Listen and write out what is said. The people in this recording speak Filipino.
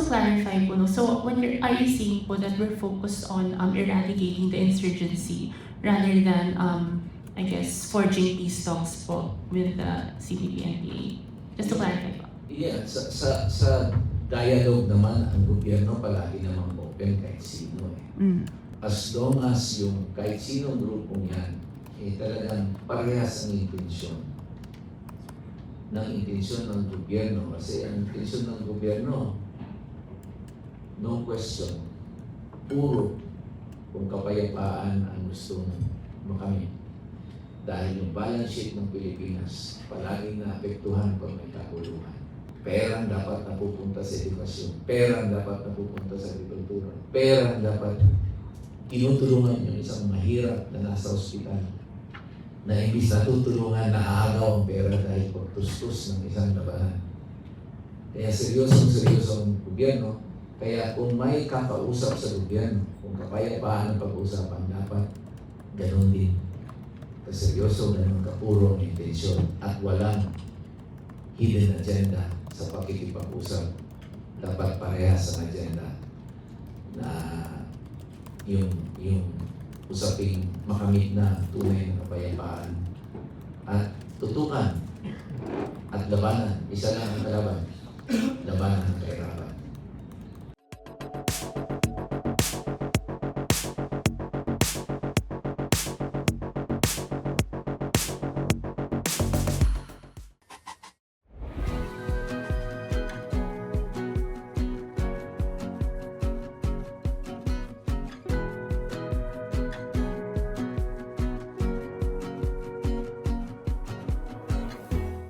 to clarify po, no, so when are you saying po that we're focused on eradicating the insurgency rather than, I guess, forging peace talks po with the CPP-NPA? Just to clarify po. Yeah, sa dialogue naman, ang gobyerno palagi namang open kahit sino eh. As long as yung kahit sinong grupong yan, eh talagang parehas ang intensyon ng gobyerno. Kasi ang intensyon ng gobyerno, no question, puro kung kapayapaan ang gustong makamit. Dahil yung balance sheet ng Pilipinas, palaging naapektuhan pag may kaguluhan. Perang dapat napupunta sa edukasyon, perang dapat napupunta sa agrikultura, perang dapat tinutulungan yung isang mahirap na nasa ospital na imbis na tutulungan, naagaw ang pera dahil pagtustos ng isang labanan. Kaya seryosong gobyerno. Kaya kung may kakausap sa gobyerno, kung kapayapaan ang pag-uusapan, dapat ganun din. Kaseryoso, ganun kapuro ang intensyon at walang hidden agenda sa pakikipag-usap. Dapat parehas ang agenda na yung usaping makamit na tunay na kapayapaan at tutukan at labanan. Isa lang ang kalaban, labanan ng kahirapan.